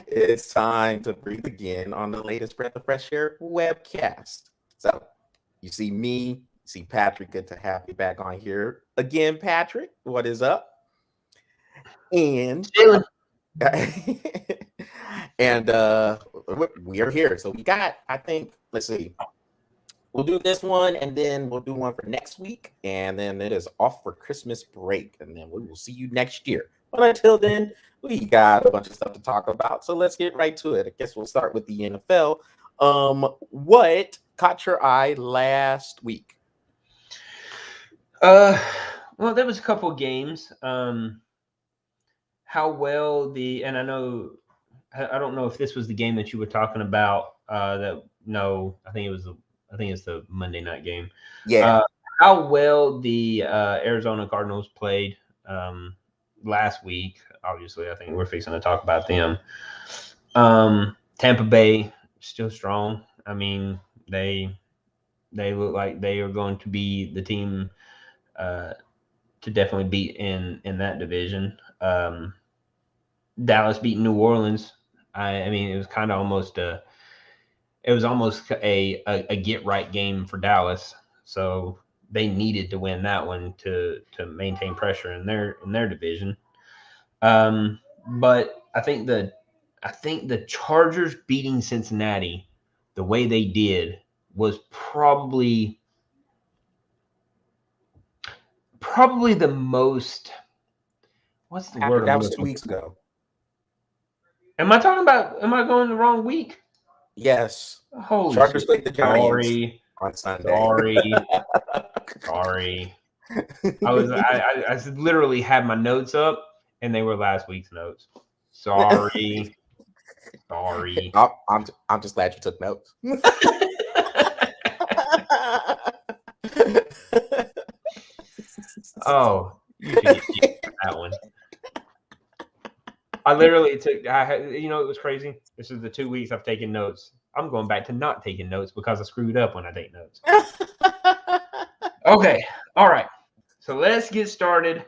It's time to breathe again on the latest Breath of Fresh Air webcast. So, you see me, you see Patrick. Good to have you back on here again, Patrick. What is up? And Chilling. and we are here. So we got, I think, let's see. We'll do this one and then we'll do one for next week. And then it is off for Christmas break. And then we will see you next year. But until then, we got a bunch of stuff to talk about. So let's get right to it. I guess we'll start with the NFL. What caught your eye last week? Well, there was a couple of games. How well and I know, I don't know if this was the game that you were talking about. I think it's the Monday night game. Yeah. How well the Arizona Cardinals played last week. Obviously, I think we're fixing to talk about them. Tampa Bay still strong. I mean, they look like they are going to be the team to definitely beat in that division. Dallas beat New Orleans. I mean, it was kind of almost a get right game for Dallas. So they needed to win that one to maintain pressure in their division. But I think the Chargers beating Cincinnati the way they did was probably the most. What's the word? That was 2 weeks ago. Am I going the wrong week? Yes. Holy Chargers shit. played the Giants on Sunday. Sorry. I literally had my notes up and they were last week's notes. Sorry. I'm just glad you took notes. Oh, you should get that one. I literally took. It was crazy. This is the 2 weeks I've taken notes. I'm going back to not taking notes because I screwed up when I take notes. Okay, all right. So let's get started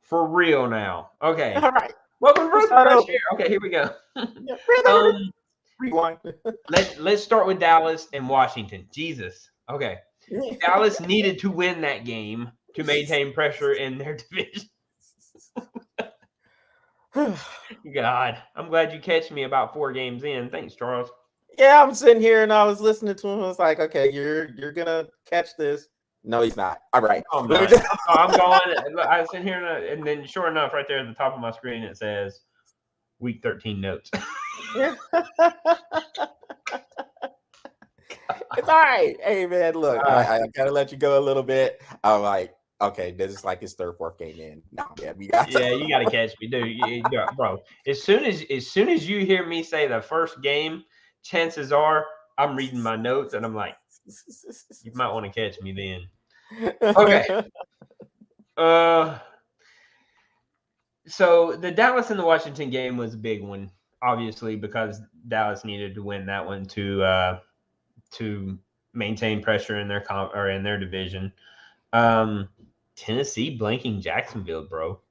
for real now. Okay. All right. Welcome to Breath of Fresh Air. Okay, here we go. Rewind. Let's start with Dallas and Washington. Jesus. Okay. Dallas needed to win that game to maintain pressure in their division. God, I'm glad you catch me about 4 games in. Thanks, Charles. Yeah, I'm sitting here and I was listening to him. I was like, okay, you're gonna catch this. No, he's not. All right. I'm going. I was sitting here and then sure enough, right there at the top of my screen, it says week 13 notes. It's all right. Hey man, look, I gotta let you go a little bit. I'm like, okay, this is like his 3rd, 4th game in. Nah, man, we got. Yeah, you gotta catch me, dude. Bro. As soon as you hear me say the first game, chances are I'm reading my notes and I'm like, you might want to catch me then. Okay. So the Dallas and the Washington game was a big one, obviously, because Dallas needed to win that one to maintain pressure in their division. Tennessee blanking Jacksonville, bro.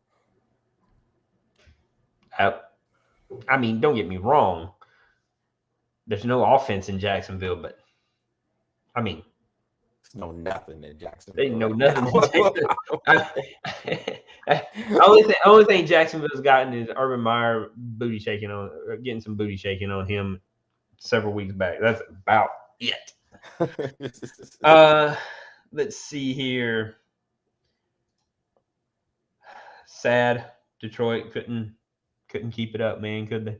I mean, don't get me wrong. There's no offense in Jacksonville, but I mean, no nothing in Jacksonville. They know nothing. Only thing Jacksonville's gotten is Urban Meyer getting some booty shaking on him several weeks back. That's about it. Let's see here. Sad. Detroit couldn't keep it up, man. Could they?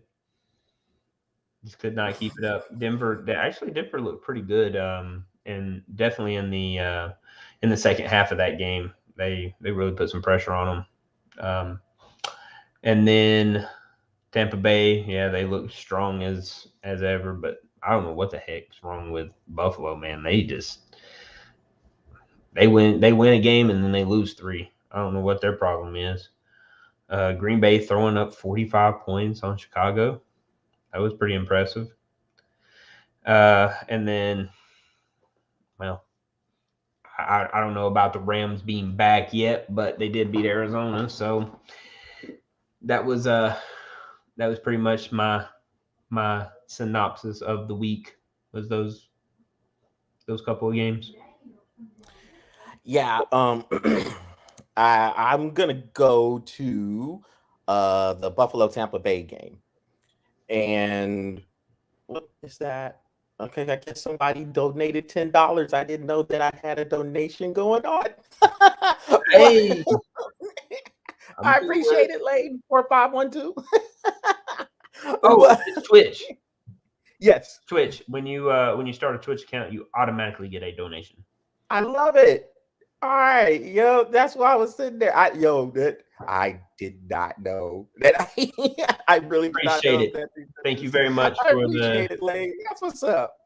Just could not keep it up. Denver looked pretty good. And definitely in the second half of that game, they really put some pressure on them. And then Tampa Bay, yeah, they look strong as ever, but I don't know what the heck's wrong with Buffalo, man. They win a game and then they lose 3. I don't know what their problem is. Green Bay throwing up 45 points on Chicago. That was pretty impressive. And then, well, I don't know about the Rams being back yet, but they did beat Arizona, so that was that was pretty much my synopsis of the week. Was those couple of games? Yeah. I'm gonna go to the Buffalo Tampa Bay game. And what is that? Okay, I guess somebody donated $10. I didn't know that I had a donation going on. Hey, I'm I doing good. appreciate it, Lane 4512. Oh, But it's Twitch. yes, Twitch. When you start a Twitch account, you automatically get a donation. I love it. All right, yo, that's why I was sitting there. I did not know that. I really did not Appreciate know it. that. Thank you very much I for the. appreciate it, Lane. That's what's up.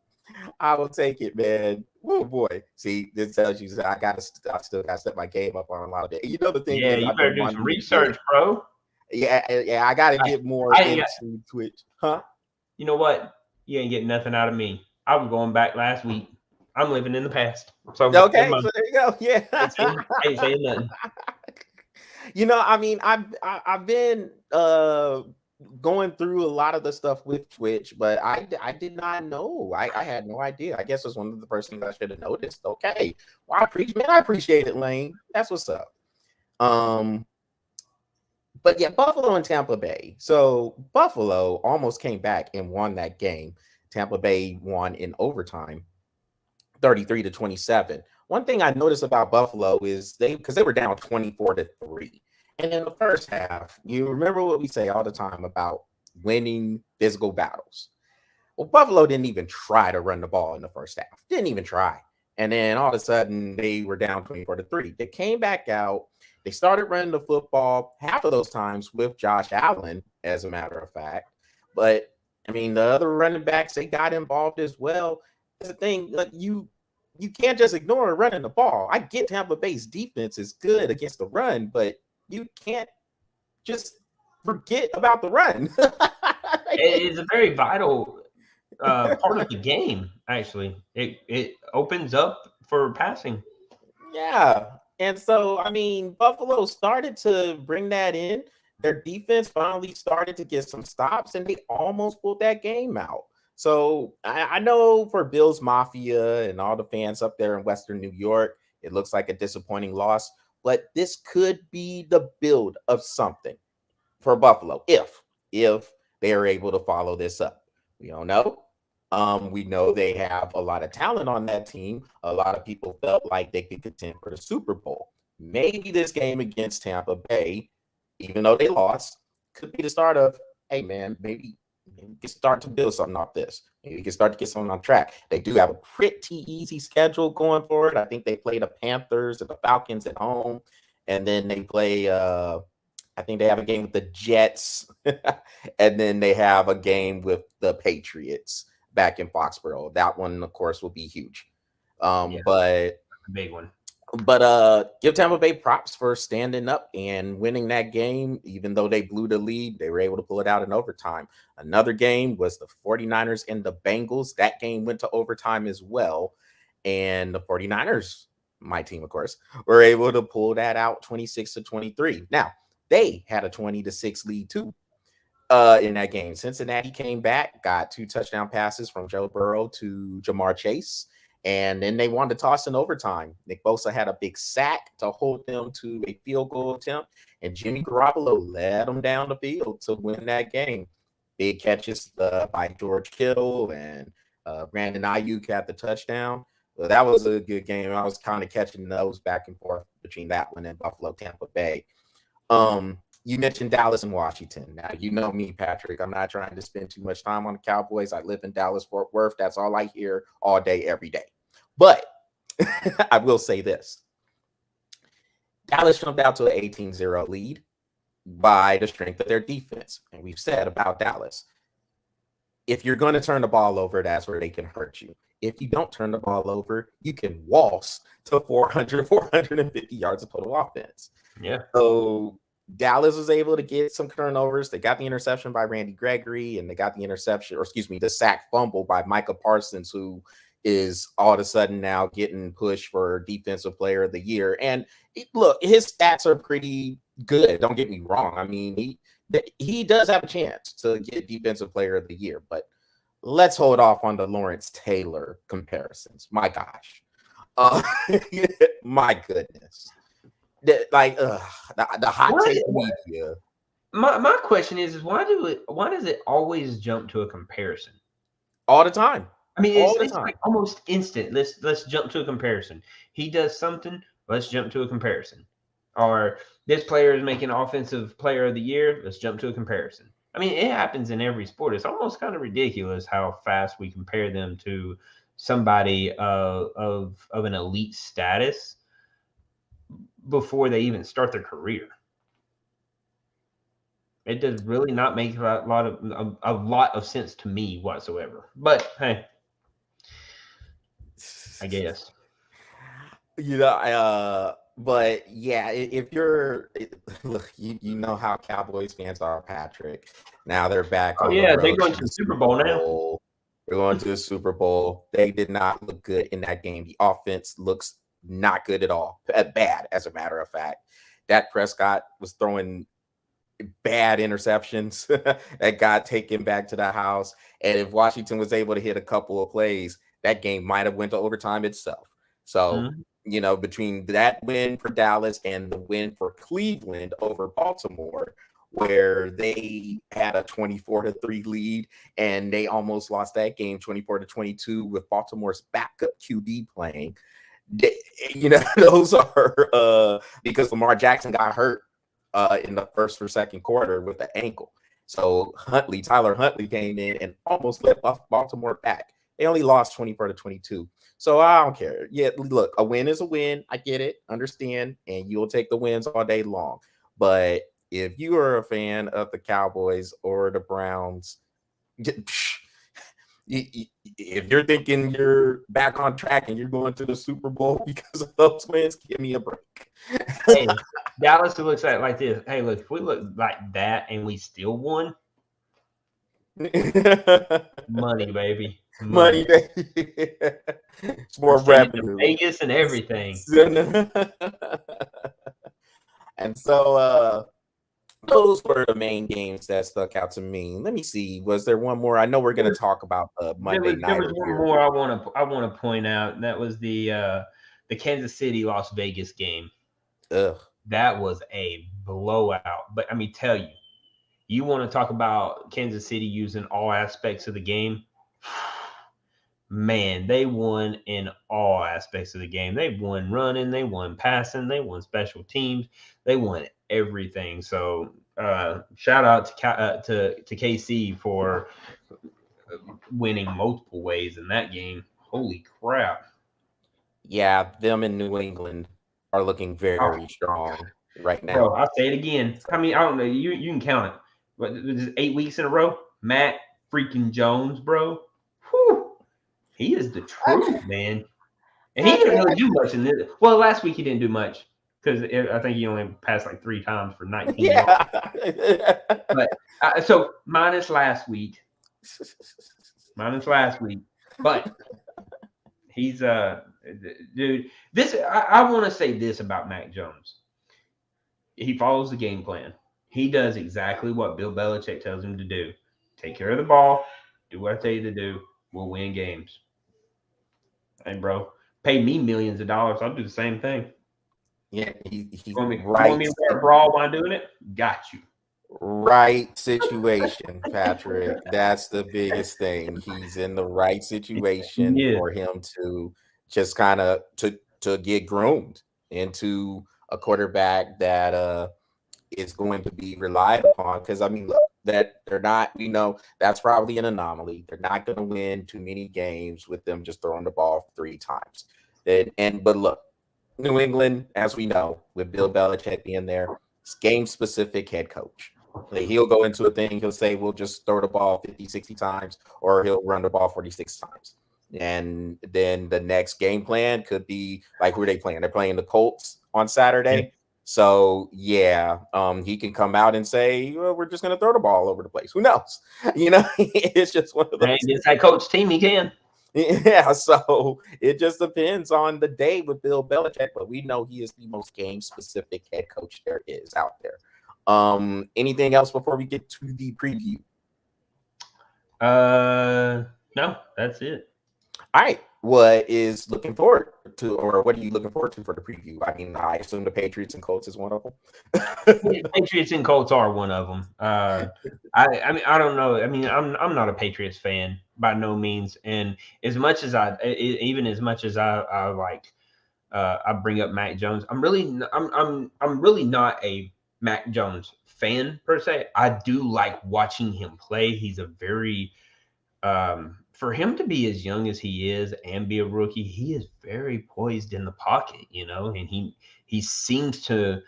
I will take it, man. Oh boy. See, this tells you that I still gotta step my game up on a lot of it. You know, the thing Yeah, is, you I've better been do some wanting to get, research, bro. yeah, I gotta get more I ain't got. into Twitch. Huh? You know what? You ain't getting nothing out of me. I was going back last week. I'm living in the past. So never Okay, mind. so there you go. Yeah. Ain't saying nothing. You know, I mean, I've been going through a lot of the stuff with Twitch, but I did not know. I had no idea. I guess it's one of the first things I should have noticed. Okay. Well, I appreciate it, Lane. That's what's up. But yeah, Buffalo and Tampa Bay. So Buffalo almost came back and won that game. Tampa Bay won in overtime, 33-27. One thing I noticed about Buffalo is because they were down 24-3. And in the first half, you remember what we say all the time about winning physical battles. Well, Buffalo didn't even try to run the ball in the first half. Didn't even try. And then all of a sudden they were down 24-3. They came back out. They started running the football half of those times with Josh Allen, as a matter of fact. But I mean, the other running backs, they got involved as well. That's the thing, like you can't just ignore running the ball. I get Tampa Bay's defense is good against the run, but you can't just forget about the run. It is a very vital part of the game. Actually, it opens up for passing. Yeah. And so, I mean, Buffalo started to bring that in. Their defense finally started to get some stops, and they almost pulled that game out. So I know for Bills Mafia and all the fans up there in Western New York, it looks like a disappointing loss, but this could be the build of something for Buffalo if they are able to follow this up. We don't know. We know they have a lot of talent on that team. A lot of people felt like they could contend for the Super Bowl. Maybe this game against Tampa Bay, even though they lost, could be the start of, hey man, maybe we can start to build something off this. Maybe we can start to get something on track. They do have a pretty easy schedule going forward. I think they play the Panthers and the Falcons at home, and then they play I think they have a game with the Jets, and then they have a game with the Patriots back in Foxborough. That one, of course, will be huge. But a big one. But give Tampa Bay props for standing up and winning that game. Even though they blew the lead, they were able to pull it out in overtime. Another game was the 49ers and the Bengals. That game went to overtime as well. And the 49ers, my team, of course, were able to pull that out 26-23. Now, they had a 20-6 lead too in that game. Cincinnati came back, got 2 touchdown passes from Joe Burrow to Jamar Chase. And then they wanted to toss in overtime. Nick Bosa had a big sack to hold them to a field goal attempt, and Jimmy Garoppolo led them down the field to win that game. Big catches by George Kittle, and Brandon Ayuk had the touchdown. So that was a good game. I was kind of catching those back and forth between that one and Buffalo, Tampa Bay. You mentioned Dallas and Washington. Now, you know me, Patrick. I'm not trying to spend too much time on the Cowboys. I live in Dallas, Fort Worth. That's all I hear all day, every day. But I will say this. Dallas jumped out to an 18-0 lead by the strength of their defense. And we've said about Dallas, if you're going to turn the ball over, that's where they can hurt you. If you don't turn the ball over, you can waltz to 450 yards of total offense. Yeah. So Dallas was able to get some turnovers. They got the interception by Randy Gregory, and they got the sack fumble by Micah Parsons, who is all of a sudden now getting pushed for Defensive Player of the Year. And look, his stats are pretty good. Don't get me wrong. I mean, he does have a chance to get Defensive Player of the Year, but let's hold off on the Lawrence Taylor comparisons. My gosh. My goodness. The hot take media. My question is why does it always jump to a comparison? All the time. I mean, it's like almost instant. Let's jump to a comparison. He does something, let's jump to a comparison. Or this player is making Offensive Player of the Year, let's jump to a comparison. I mean, it happens in every sport. It's almost kind of ridiculous how fast we compare them to somebody of an elite status before they even start their career. It does really not make a lot of sense to me whatsoever. But hey, I guess. But yeah, if you're look, you know how Cowboys fans are, Patrick. Now they're back. Oh yeah, they're going to the Super Bowl now. They're going to the Super Bowl. They did not look good in that game. The offense looks not good at all. Bad, as a matter of fact. Dak Prescott was throwing bad interceptions that got taken back to the house. And if Washington was able to hit a couple of plays, that game might have went to overtime itself. So, between that win for Dallas and the win for Cleveland over Baltimore, where they had a 24-3 lead and they almost lost that game 24-22 with Baltimore's backup QB playing. Those are because Lamar Jackson got hurt in the first or second quarter with the ankle. So Tyler Huntley came in and almost let Baltimore back. They only lost 24-22. So I don't care. Yeah, look, a win is a win. I get it, understand, and you'll take the wins all day long. But if you are a fan of the Cowboys or the Browns, if you're thinking you're back on track and you're going to the Super Bowl because of those wins, give me a break. Hey, Dallas looks at it like this. Hey, look, if we look like that and we still won, money, baby. Money, baby. It's more revenue. Vegas and everything. And so those were the main games that stuck out to me. Let me see. Was there one more? I know we're going to talk about the Monday night. There was one more I want to point out. And that was the Kansas City Las Vegas game. Ugh. That was a blowout. But I mean, tell you, you want to talk about Kansas City using all aspects of the game? Man, they won in all aspects of the game. They won running, they won passing, they won special teams, they won everything. So shout out to KC for winning multiple ways in that game. Holy crap! Yeah, them in New England are looking very strong right now. Bro, I'll say it again. I mean, I don't know. You can count it. But this is 8 weeks in a row. Matt freaking Jones, bro. Whew. He is the truth, man. And he didn't really do much in this. Well, last week he didn't do much because I think he only passed like 3 times for 19 yards. But so minus last week. But he's dude. This I want to say this about Mac Jones. He follows the game plan. He does exactly what Bill Belichick tells him to do. Take care of the ball. Do what I tell you to do. We'll win games. Hey, bro, pay me millions of dollars. I'll do the same thing. Yeah, he's right. You right. Want me to wear a bra while doing it? Got you. Right situation, Patrick. That's the biggest thing. He's in the right situation for him to just kind of to get groomed into a quarterback that is going to be relied upon. Because I mean, look, that they're not, that's probably an anomaly. They're not going to win too many games with them just throwing the ball 3 times. But look, New England, as we know, with Bill Belichick being there, it's game-specific head coach. Like, he'll go into a thing, he'll say, we'll just throw the ball 50, 60 times, or he'll run the ball 46 times. And then the next game plan could be, like, who are they playing? They're playing the Colts on Saturday. Yeah. So, he can come out and say, well, we're just going to throw the ball over the place. Who knows? It's just one of those. Against that coach team, he can. Yeah, so it just depends on the day with Bill Belichick, but we know he is the most game-specific head coach there is out there. Anything else before we get to the preview? No, that's it. All right. What is looking forward to, or what are you looking forward to for the preview? I mean, I assume the Patriots and Colts is one of them. Patriots and Colts are one of them. I mean, I don't know. I mean, I'm not a Patriots fan by no means, and as much as even as much as I like, I bring up Mac Jones. I'm really not a Mac Jones fan per se. I do like watching him play. He's a very for him to be as young as he is and be a rookie, he is very poised in the pocket, and he seems to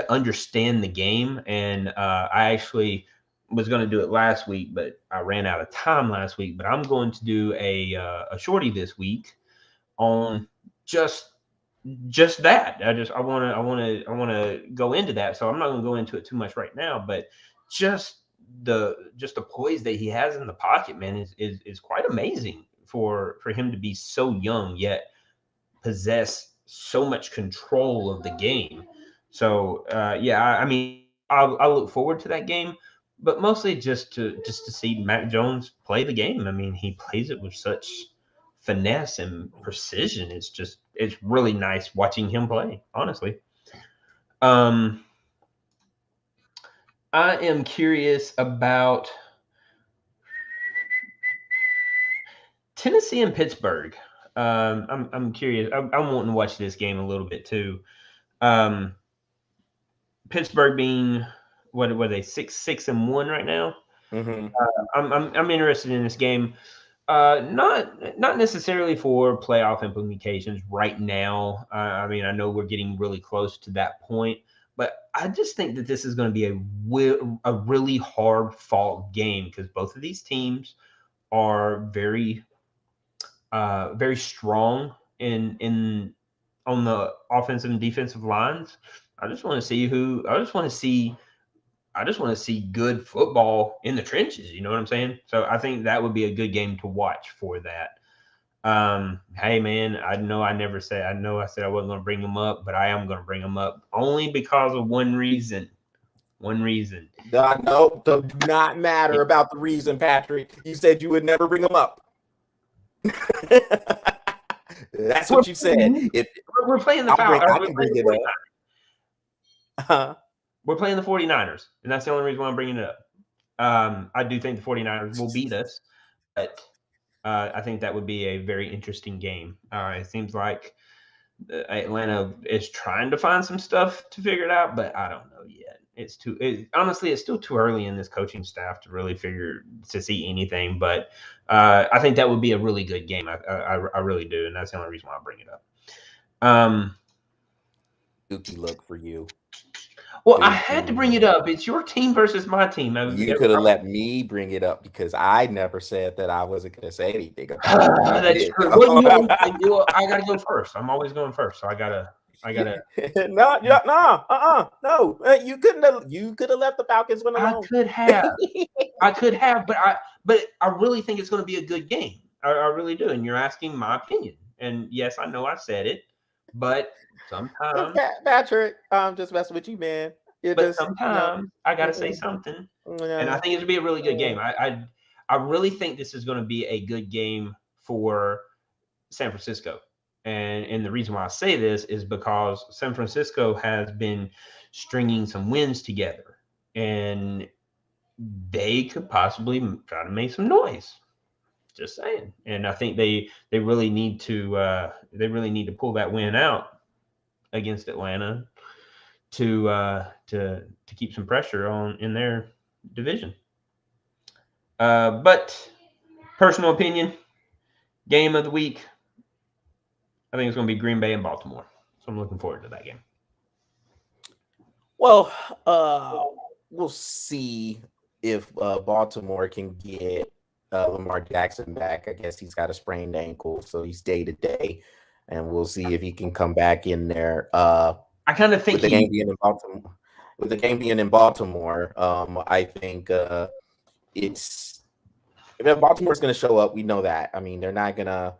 understand the game. And I actually was going to do it last week, but I ran out of time last week. But I'm going to do a shorty this week on just that. I want to go into that. So I'm not going to go into it too much right now, but just the poise that he has in the pocket, man, is quite amazing for him to be so young yet possess so much control of the game. So I mean, I look forward to that game, but mostly just to see Mac Jones play the game. I mean, he plays it with such finesse and precision. It's really nice watching him play, honestly. I am curious about Tennessee and Pittsburgh. I'm curious. I'm wanting to watch this game a little bit too. Pittsburgh being what are they 6-1 right now? Mm-hmm. I'm interested in this game. Not necessarily for playoff implications right now. I mean, I know we're getting really close to that point, but I just think that this is going to be a really hard fought game because both of these teams are very very strong in on the offensive and defensive lines. I just want to see good football in the trenches. You know what I'm saying? So I think that would be a good game to watch for that. Hey man, I know I said I wasn't going to bring them up, but I am going to bring them up only because of one reason. No, do not matter about the reason, Patrick. You said you would never bring them up. That's what you said. If we're playing the Falcons, I can bring it up. We're playing the 49ers, and that's the only reason why I'm bringing it up. I do think the 49ers will beat us, but I think that would be a very interesting game. It seems like Atlanta is trying to find some stuff to figure it out, but I don't know yet. Honestly, it's still too early in this coaching staff to really see anything. But I think that would be a really good game. I really do, and that's the only reason why I bring it up. Dookie look for you. Well, I had to bring it up. It's your team versus my team. You could have let me bring it up because I never said that I wasn't going to say anything about it. That's true. Well, I got to go first. I'm always going first, so I gotta. No. You could have left the Falcons one alone. I could have, but I really think it's going to be a good game. I really do. And you're asking my opinion, and yes, I know I said it, but sometimes Patrick, I'm just messing with you, man. Sometimes I got to say something, and I think it'll be a really good game. I really think this is going to be a good game for San Francisco. And the reason why I say this is because San Francisco has been stringing some wins together, and they could possibly try to make some noise. Just saying. And I think they really need to pull that win out against Atlanta to keep some pressure on in their division. But personal opinion, game of the week, I think it's going to be Green Bay and Baltimore. So I'm looking forward to that game. Well, we'll see if Baltimore can get Lamar Jackson back. I guess he's got a sprained ankle, so he's day to day, and we'll see if he can come back in there. I kind of think with the game being in Baltimore, I think Baltimore's going to show up. We know that. I mean, they're not going to.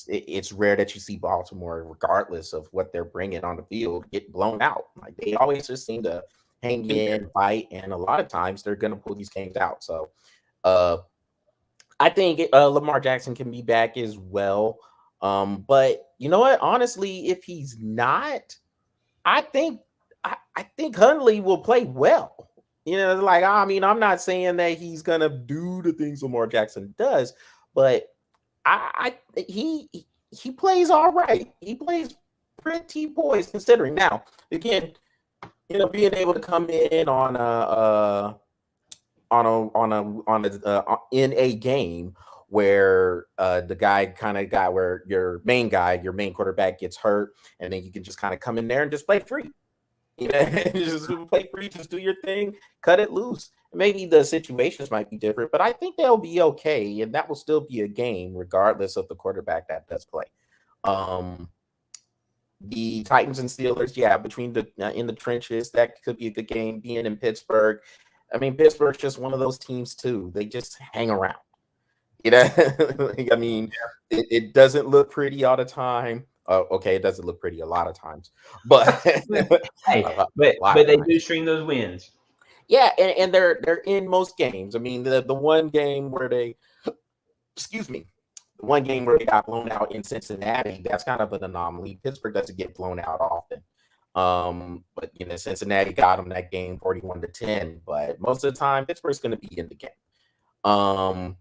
It's rare that you see Baltimore, regardless of what they're bringing on the field, get blown out. Like they always just seem to hang in, fight, and a lot of times they're going to pull these games out. So uh, I think Lamar Jackson can be back as well. But you know what? Honestly, if he's not, I think I think Hundley will play well. You know, like I mean, I'm not saying that he's gonna do the things Lamar Jackson does, but he plays all right. He plays pretty poised considering. Now, again, you know, being able to come in on in a game where the guy kind of got where your main quarterback gets hurt, and then you can just kind of come in there and just play free. You know, just play free, just do your thing, cut it loose. Maybe the situations might be different, but I think they'll be okay, and that will still be a game regardless of the quarterback that does play. The Titans and Steelers, yeah, between the in the trenches, that could be a good game. Being in Pittsburgh, I mean, Pittsburgh's just one of those teams too. They just hang around. You know, I mean, it doesn't look pretty all the time. Okay, it doesn't look pretty a lot of times, but hey, but they do string those wins. Yeah, and they're in most games. I mean, the one game where they, excuse me, the one game where they got blown out in Cincinnati, that's kind of an anomaly. Pittsburgh doesn't get blown out often. But you know, Cincinnati got them that game 41-10. But most of the time, Pittsburgh's going to be in the game.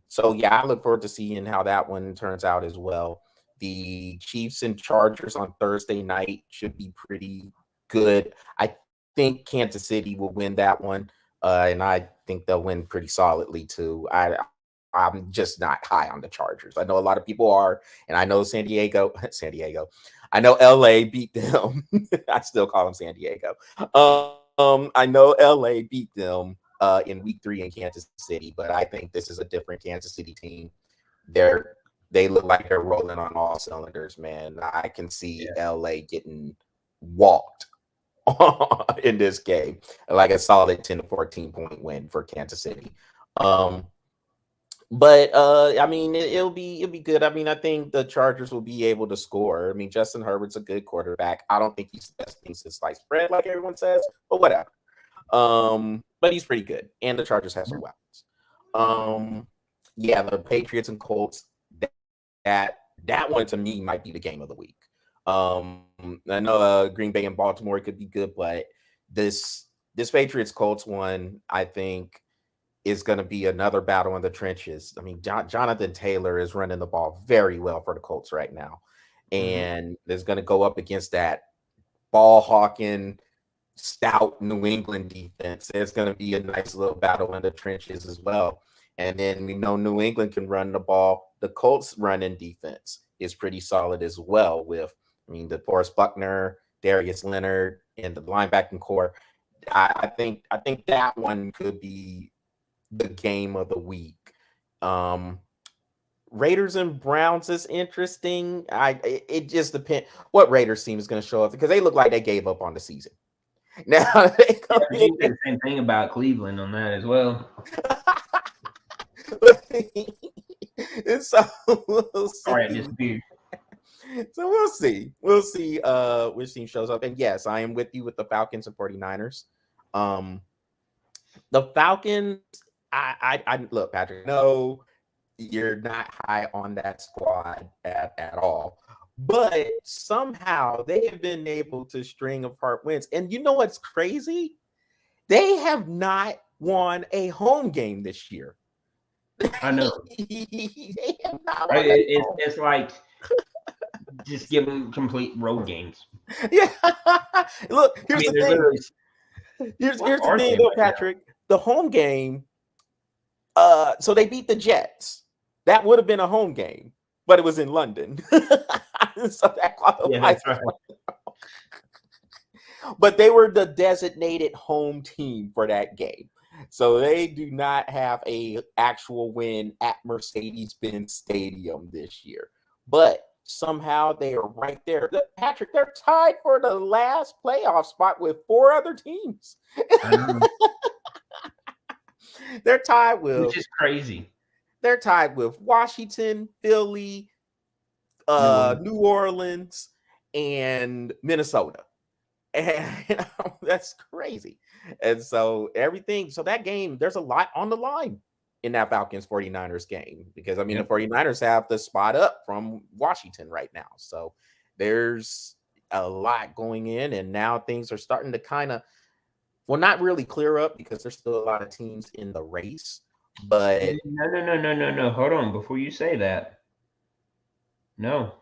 So yeah, I look forward to seeing how that one turns out as well. The Chiefs and Chargers on Thursday night should be pretty good. I think Kansas City will win that one, and I think they'll win pretty solidly too. I'm just not high on the Chargers. I know a lot of people are, and I know San Diego. I know LA beat them. I still call them San Diego. I know LA beat them in week 3 in Kansas City, but I think this is a different Kansas City team. They look like they're rolling on all cylinders, man. I can see LA getting walked in this game, like a solid 10-14 point win for Kansas City. But I mean, it'll be good. I mean, I think the Chargers will be able to score. I mean, Justin Herbert's a good quarterback. I don't think he's the best thing since sliced bread, like everyone says, but whatever. But he's pretty good, and the Chargers have some weapons. Yeah, the Patriots and Colts. That one to me might be the game of the week. I know Green Bay and Baltimore could be good, but this Patriots Colts one, I think, is going to be another battle in the trenches. I mean, Jonathan Taylor is running the ball very well for the Colts right now, and is going to go up against that ball hawking, stout New England defense. It's going to be a nice little battle in the trenches as well. And then we know New England can run the ball. The Colts running defense is pretty solid as well with, I mean, DeForest Buckner, Darius Leonard, and the linebacking core. I think that one could be the game of the week. Raiders and Browns is interesting. It just depends what Raiders team is going to show up because they look like they gave up on the season. Now they you said the same thing about Cleveland on that as well. So we'll see. All right, disappeared. So we'll see. We'll see which team shows up. And yes, I am with you with the Falcons and 49ers. The Falcons, I look, Patrick, no, you're not high on that squad at all. But somehow they have been able to string apart wins. And you know what's crazy? They have not won a home game this year. I know. They have not right? It's like just give them complete road games. Yeah. Look, here's the thing. Here's the thing, though, Patrick. The home game. So they beat the Jets. That would have been a home game, but it was in London. So that qualifies. Yeah, right. But they were the designated home team for that game. So they do not have a actual win at Mercedes-Benz Stadium this year. But somehow they are right there. Patrick, they're tied for the last playoff spot with 4 other teams. They're tied with, which is crazy. They're tied with Washington, Philly, New Orleans, and Minnesota. And that's crazy. And so everything, so that game, there's a lot on the line in that Falcons 49ers game because I mean the 49ers have the spot up from Washington right now. So there's a lot going in, and now things are starting to kind of, well, not really clear up because there's still a lot of teams in the race. But no. Hold on, before you say that. No.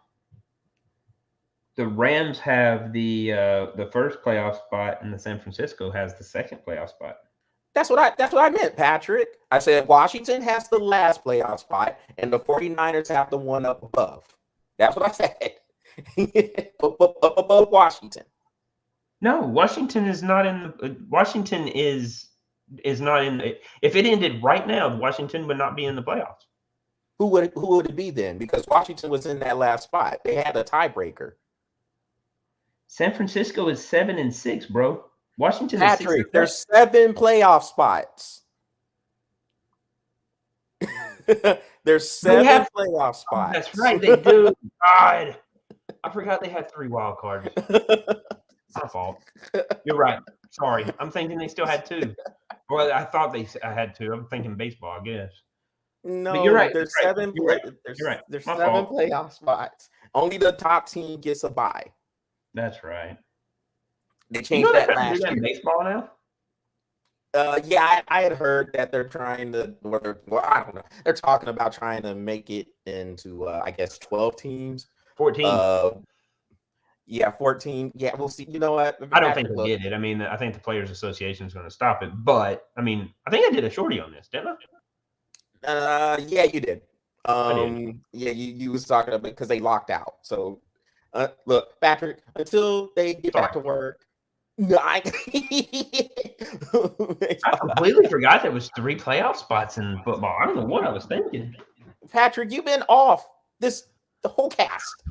The Rams have the first playoff spot, and the San Francisco has the second playoff spot. That's what I meant, Patrick. I said Washington has the last playoff spot, and the 49ers have the one up above. That's what I said. Above Washington. No, Washington is not in the. Washington is not in. If it ended right now, Washington would not be in the playoffs. Who would it be then? Because Washington was in that last spot. They had a tiebreaker. San Francisco is 7-6, bro. Washington Patrick, is 6. there's 7 playoff spots. There's 7 playoff spots. Oh, that's right, they do. God, I forgot they had 3 wild cards. My fault. You're right. Sorry, I'm thinking they still had 2. Well, I thought I had 2. I'm thinking baseball, I guess. No, but you're right. There's you're 7. You're right. There's My 7 fault. playoff spots. Only the top team gets a bye. That's right. They changed that last year. In baseball now? Yeah, I had heard that they're trying to, well, I don't know. They're talking about trying to make it into, I guess, 12 teams. 14. Yeah, 14. Yeah, we'll see. You know what? I don't think they'll get it. I mean, I think the Players Association is going to stop it. But, I mean, I think I did a shorty on this, didn't I? Yeah, you did. I did. Yeah, you was talking about it because they locked out. So, look, Patrick, until they get back to work. No, I completely forgot there was 3 playoff spots in football. I don't know what I was thinking. Patrick, you've been off the whole cast.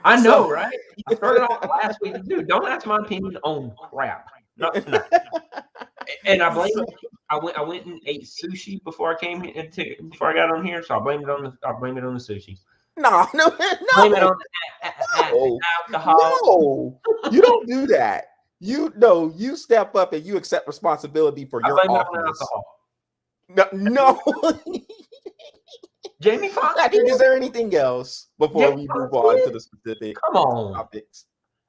I know, right? I started off last week. Dude, don't ask my opinion on crap. No. And I blame it. I went and ate sushi before I came here, before I got on here, so I blame it on the sushi. No. Blame it on the alcohol. No, you don't do that. You step up and you accept responsibility for your offense. No. Jamie Foxx. Is there anything else before we move on to the specific topics?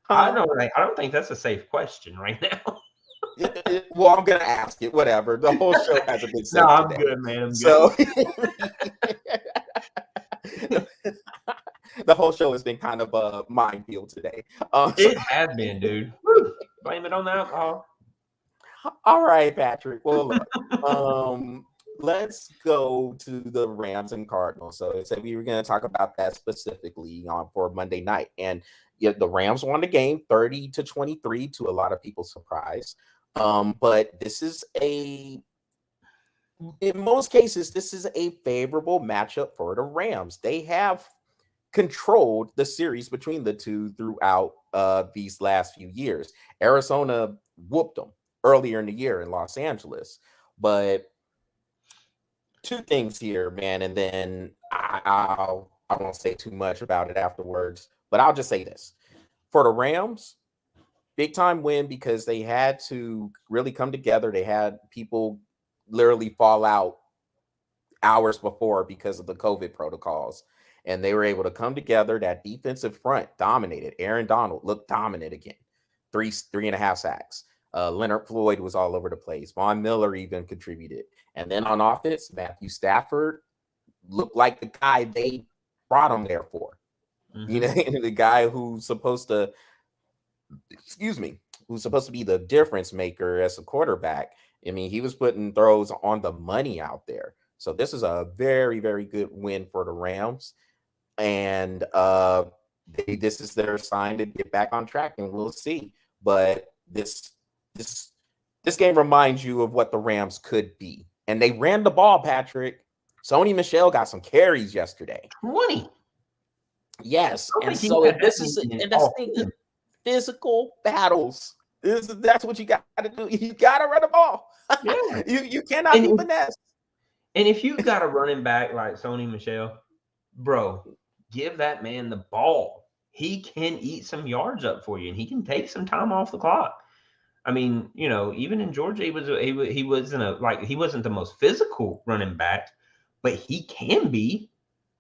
I don't think that's a safe question right now. Well, I'm gonna ask it. Whatever. The whole show hasn't been said. No, I'm good, man. I'm good. So the whole show has been kind of a minefield today. It has been, dude. Blame it on the alcohol. All right, Patrick. Well, look, let's go to the Rams and Cardinals. So I said we were going to talk about that specifically for Monday night. And the Rams won the game 30-23 to a lot of people's surprise. But this is in most cases, this is a favorable matchup for the Rams. They have controlled the series between the two throughout these last few years. Arizona whooped them earlier in the year in Los Angeles. But 2 things here, man, and then I won't say too much about it afterwards, but I'll just say this. For the Rams, big time win because they had to really come together. They had people literally fall out hours before because of the COVID protocols, and they were able to come together. That defensive front dominated. Aaron Donald looked dominant again. 3.5 sacks. Leonard Floyd was all over the place. Von Miller even contributed. And then on offense, Matthew Stafford looked like the guy they brought him there for. Mm-hmm. You know, the guy who's supposed to be the difference maker as a quarterback. I mean, he was putting throws on the money out there. So this is a very, very good win for the Rams. And this is their sign to get back on track, and we'll see. But this game reminds you of what the Rams could be. And they ran the ball, Patrick. Sony Michel got some carries yesterday. 20. Yes. And so this is the physical battles. That's what you got to do. You got to run the ball. Yeah. you cannot be finesse. And if you've got a running back like Sony Michel, bro, give that man the ball. He can eat some yards up for you, and he can take some time off the clock. I mean, even in Georgia, he wasn't the most physical running back, but he can be.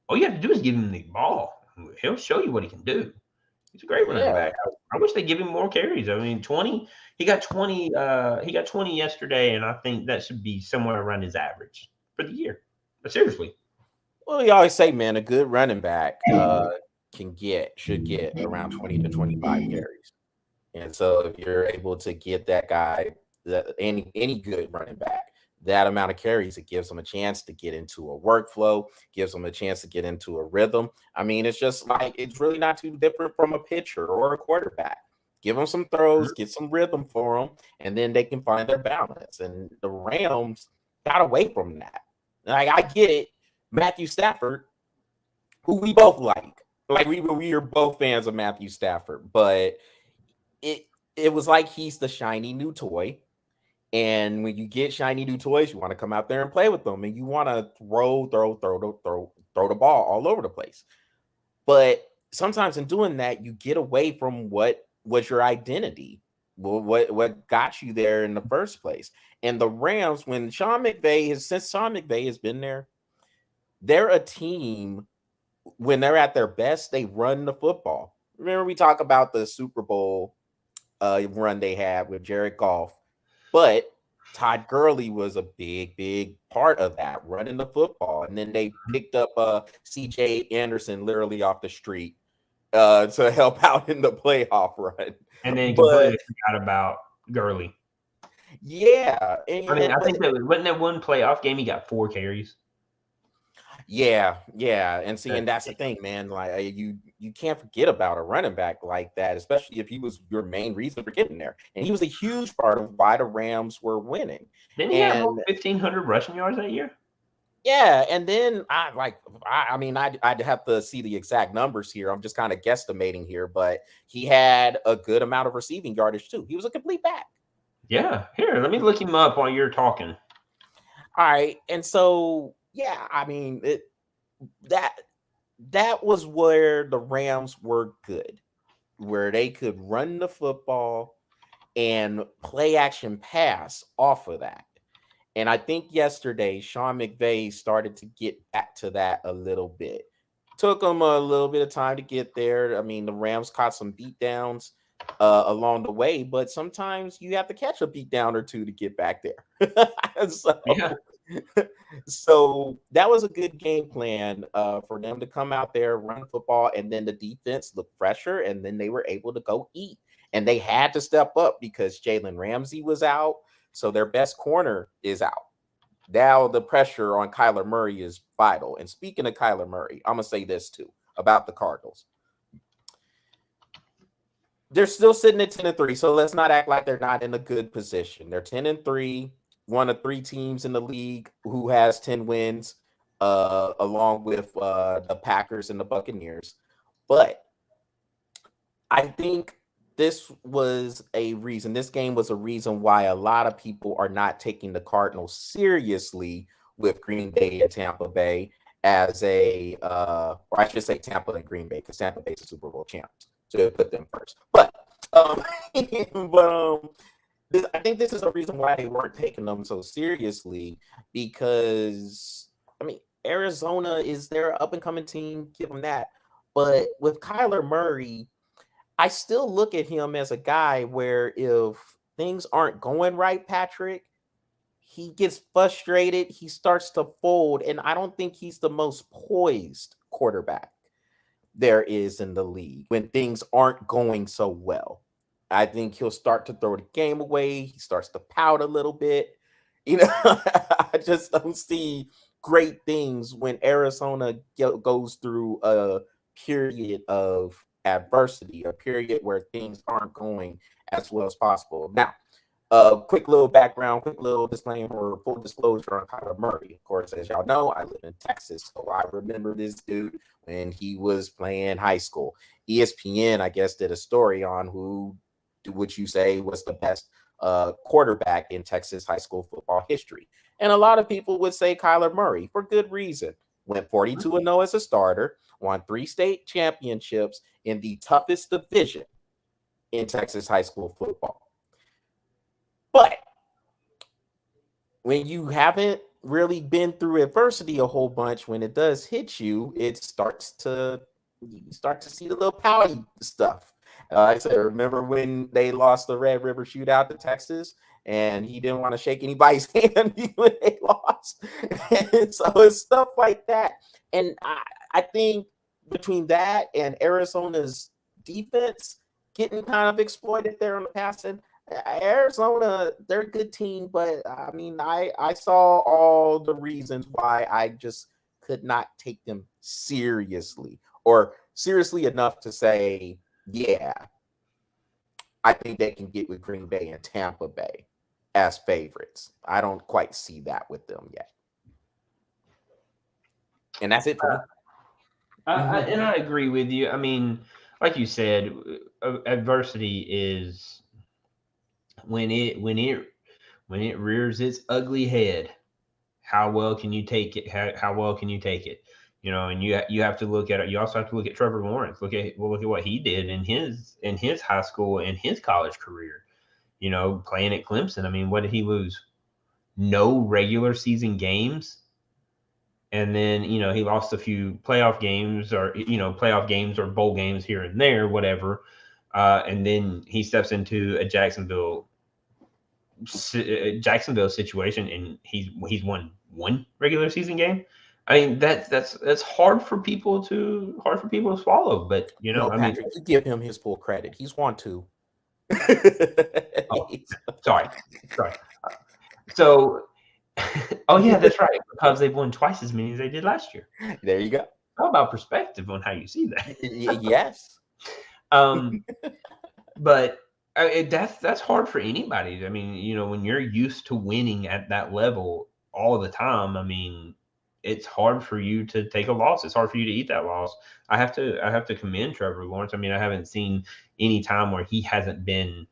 All you have to do is give him the ball. He'll show you what he can do. He's a great running Yeah, back. I wish they give him more carries. I mean, 20. He got 20. He got 20 yesterday, and I think that should be somewhere around his average for the year. But seriously, well, you always say, man, a good running back should get around 20 to 25 carries. And so if you're able to get that guy, any good running back, that amount of carries, it gives them a chance to get into a workflow, gives them a chance to get into a rhythm. I mean, it's just like it's really not too different from a pitcher or a quarterback. Give them some throws, get some rhythm for them, and then they can find their balance. And the Rams got away from that. Like I get it, Matthew Stafford, who we both like we are both fans of Matthew Stafford, but it was like he's the shiny new toy. And when you get shiny new toys, you want to come out there and play with them, and you want to throw the ball all over the place. But sometimes in doing that, you get away from what was your identity, what got you there in the first place. And the Rams, since Sean McVay has been there, they're a team. When they're at their best, they run the football. Remember, we talk about the Super Bowl run they had with Jared Goff, but Todd Gurley was a big part of that, running the football. And then they picked up CJ Anderson literally off the street to help out in the playoff run. and then But completely forgot about Gurley. yeah, I mean, I think wasn't that one playoff game he got 4 carries. yeah. And see, and that's the thing, man. Like you can't forget about a running back like that, especially if he was your main reason for getting there. And he was a huge part of why the Rams were winning. Didn't he have 1,500 rushing yards that year? Yeah, and then I'd have to see the exact numbers here. I'm just kind of guesstimating here, but he had a good amount of receiving yardage too. He was a complete back. Yeah, here, let me look him up while you're talking. All right, and so yeah, I mean that was where the Rams were good, where they could run the football and play action pass off of that. And I think yesterday, Sean McVay started to get back to that a little bit. Took him a little bit of time to get there. I mean, the Rams caught some beatdowns along the way, but sometimes you have to catch a beatdown or two to get back there. Yeah. So that was a good game plan for them to come out there, run football, and then the defense looked fresher, and then they were able to go eat. And they had to step up because Jalen Ramsey was out. So their best corner is out. Now the pressure on Kyler Murray is vital. And speaking of Kyler Murray, I'm going to say this too about the Cardinals. They're still sitting at 10-3, so let's not act like they're not in a good position. They're 10-3, one of 3 teams in the league who has 10 wins, along with the Packers and the Buccaneers. But I think this game was a reason why a lot of people are not taking the Cardinals seriously with Green Bay and Tampa Bay as or I should say Tampa and Green Bay, because Tampa Bay is the Super Bowl champs, so put them first. But I think this is a reason why they weren't taking them so seriously, because I mean, Arizona is their up and coming team, give them that. But with Kyler Murray, I still look at him as a guy where if things aren't going right, Patrick, he gets frustrated. He starts to fold. And I don't think he's the most poised quarterback there is in the league when things aren't going so well. I think he'll start to throw the game away. He starts to pout a little bit. I just don't see great things when Arizona goes through a period of adversity, a period where things aren't going as well as possible. Now, quick little background, quick little disclaimer, full disclosure on Kyler Murray. Of course, as y'all know, I live in Texas, so I remember this dude when he was playing high school. ESPN, I guess, did a story on who would you say was the best quarterback in Texas high school football history. And a lot of people would say Kyler Murray for good reason. Went 42-0 as a starter, won 3 state championships in the toughest division in Texas high school football. But when you haven't really been through adversity a whole bunch, when it does hit you, you start to see the little pouty stuff. I said, remember when they lost the Red River Shootout to Texas, and he didn't want to shake anybody's hand when they lost. And so it's stuff like that. And I think between that and Arizona's defense getting kind of exploited there on the passing, Arizona, they're a good team, but I mean, I saw all the reasons why I just could not take them seriously, or seriously enough to say, yeah, I think they can get with Green Bay and Tampa Bay as favorites. I don't quite see that with them yet. And that's it for me. And I agree with you. I mean, like you said, adversity is when it rears its ugly head. How well can you take it? How well can you take it? You know, and you have to look at it. You also have to look at Trevor Lawrence. Look at what he did in his high school and his college career. You know, playing at Clemson. I mean, what did he lose? No regular season games. And then, you know, he lost a few playoff games or bowl games here and there, whatever. And then he steps into a Jacksonville situation, and he's won one regular season game. I mean, that's hard for people to swallow. But you know, no, Patrick, you give him his full credit. He's won two. Sorry. So, oh yeah, that's right. Because they've won twice as many as they did last year. There you go. How about perspective on how you see that? Yes. But that's hard for anybody. I mean, you know, when you're used to winning at that level all the time, I mean, it's hard for you to take a loss. It's hard for you to eat that loss. I have to commend Trevor Lawrence. I mean, I haven't seen any time where he hasn't been,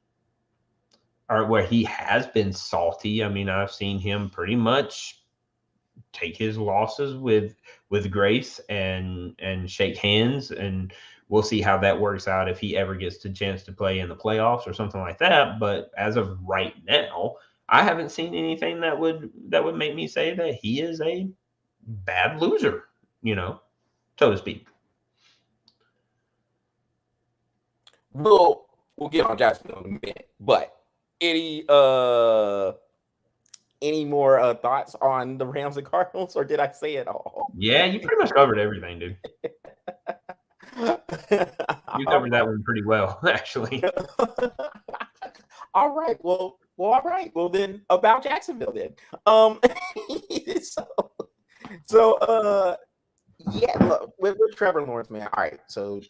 or where he has been salty. I mean, I've seen him pretty much take his losses with grace and shake hands, and we'll see how that works out if he ever gets the chance to play in the playoffs or something like that. But as of right now, I haven't seen anything that would make me say that he is a bad loser, you know, so to speak. We'll get on Jacksonville in a minute, but any more thoughts on the Rams and Cardinals, or did I say it all? Yeah, you pretty much covered everything, dude. You covered that one pretty well, actually. All right. Well, all right. Well, then about Jacksonville then. Yeah, look, with Trevor Lawrence, man. All right. So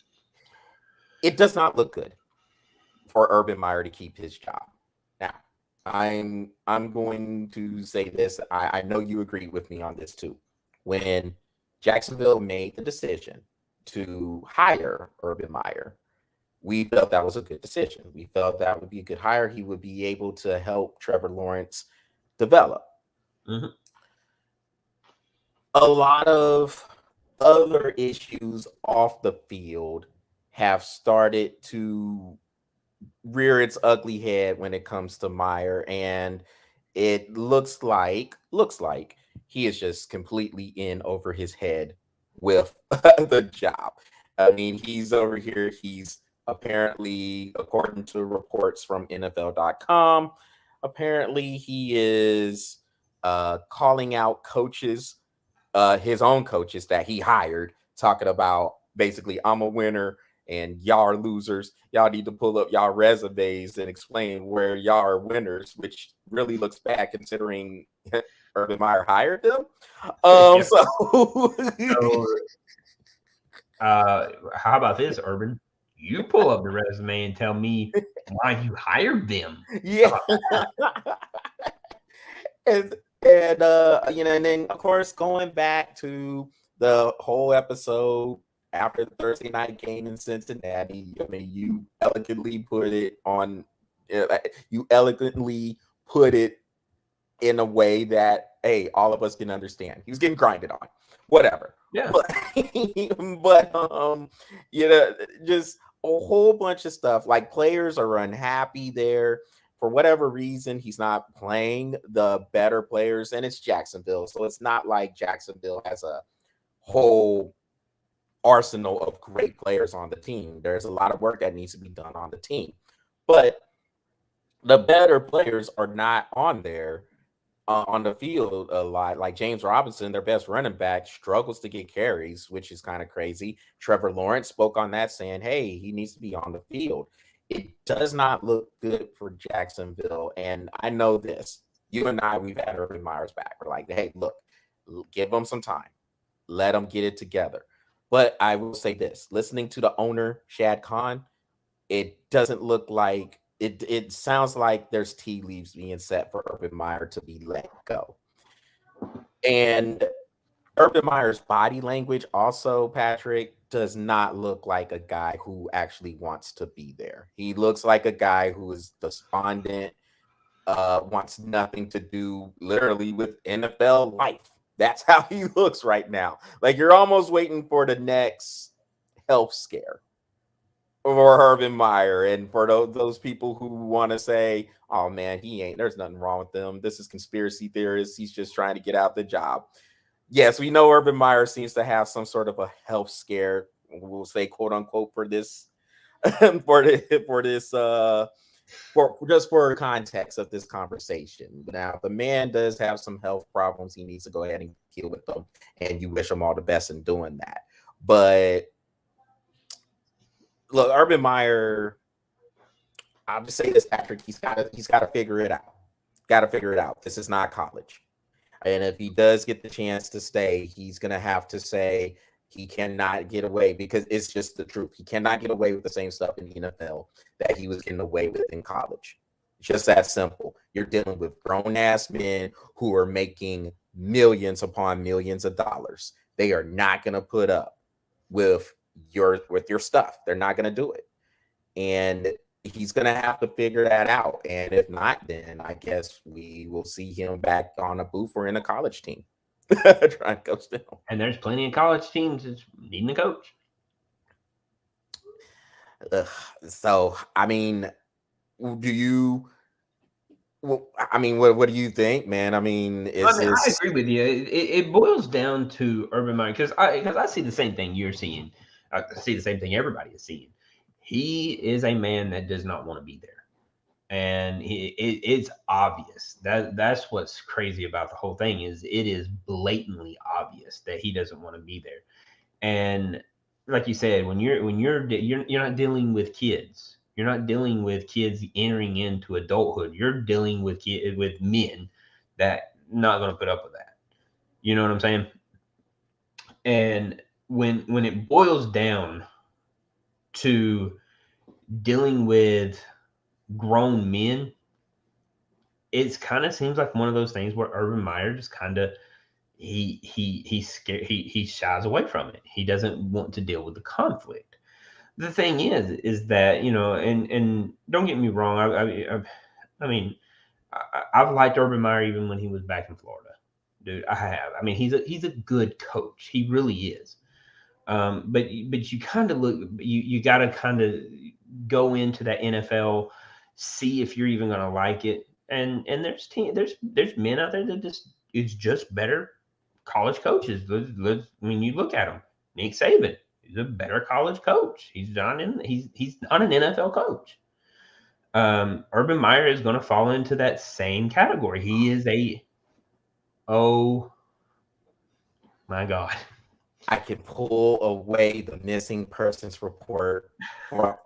it does not look good for Urban Meyer to keep his job. Now, I'm going to say this. I know you agree with me on this too. When Jacksonville made the decision to hire Urban Meyer, we felt that was a good decision. We felt that would be a good hire. He would be able to help Trevor Lawrence develop. Mm-hmm. A lot of other issues off the field have started to rear its ugly head when it comes to Meyer, and it looks like he is just completely in over his head with the job. I mean, he's over here. He's apparently, according to reports from NFL.com, apparently he is calling out coaches, his own coaches that he hired, talking about basically, I'm a winner and y'all are losers. Y'all need to pull up y'all resumes and explain where y'all are winners, which really looks bad considering Urban Meyer hired them. How about this, Urban? You pull up the resume and tell me why you hired them. Yeah. and then of course going back to the whole episode after the Thursday night game in Cincinnati, I mean, you elegantly put it in a way that, hey, all of us can understand. He was getting grinded on, whatever. Yeah. But just a whole bunch of stuff. Like, players are unhappy there. for whatever reason, he's not playing the better players, and it's Jacksonville. So it's not like Jacksonville has a whole arsenal of great players on the team. There's a lot of work that needs to be done on the team. But the better players are not on there on the field a lot. Like James Robinson, their best running back, struggles to get carries, which is kind of crazy. Trevor Lawrence spoke on that, saying, hey, he needs to be on the field. It does not look good for Jacksonville. And I know this. You and I, we've had Urban Meyer's back. We're like, hey, look, give them some time. Let them get it together. But I will say this, listening to the owner, Shad Khan, it doesn't look like it sounds like there's tea leaves being set for Urban Meyer to be let go. And Urban Meyer's body language also, Patrick, does not look like a guy who actually wants to be there. He looks like a guy who is despondent, wants nothing to do literally with NFL life. That's how he looks right now. Like you're almost waiting for the next health scare for Urban Meyer, and for those people who want to say, oh man, there's nothing wrong with them. This is conspiracy theorists. He's just trying to get out the job. Yes, we know Urban Meyer seems to have some sort of a health scare, we'll say, quote unquote, for this, for just for context of this conversation. Now, the man does have some health problems. He needs to go ahead and deal with them, and you wish him all the best in doing that. But look, Urban Meyer, I'll just say this, Patrick, he's got to figure it out. Got to figure it out. This is not college. And if he does get the chance to stay, he's going to have to say he cannot get away, because it's just the truth. He cannot get away with the same stuff in the NFL that he was getting away with in college. It's just that simple. You're dealing with grown-ass men who are making millions upon millions of dollars. They are not going to put up with your stuff. They're not going to do it. And he's going to have to figure that out. And if not, then I guess we will see him back on a booth or in a college team trying to coach them. And there's plenty of college teams that's needing a coach. So, I mean, what do you think, man? I mean, I agree with you. It boils down to Urban Meyer, because I see the same thing you're seeing. I see the same thing everybody is seeing. He is a man that does not want to be there, and it's obvious. That's what's crazy about the whole thing, is it is blatantly obvious that he doesn't want to be there. And like you said, when you're not dealing with kids. You're not dealing with kids entering into adulthood. You're dealing with men that not going to put up with that. You know what I'm saying? And when it boils down to dealing with grown men, it kind of seems like one of those things where Urban Meyer just kind of he's scared. He shies away from it. He doesn't want to deal with the conflict. The thing is that, and don't get me wrong. I mean, I've liked Urban Meyer even when he was back in Florida, dude. I have. I mean, he's a good coach. He really is. But you kind of look. You got to kind of go into that NFL, see if you're even going to like it. And there's men out there that it's just better college coaches. When you look at them, Nick Saban. He's a better college coach. He's not an NFL coach. Urban Meyer is going to fall into that same category. He is oh my God. I can pull away the missing persons report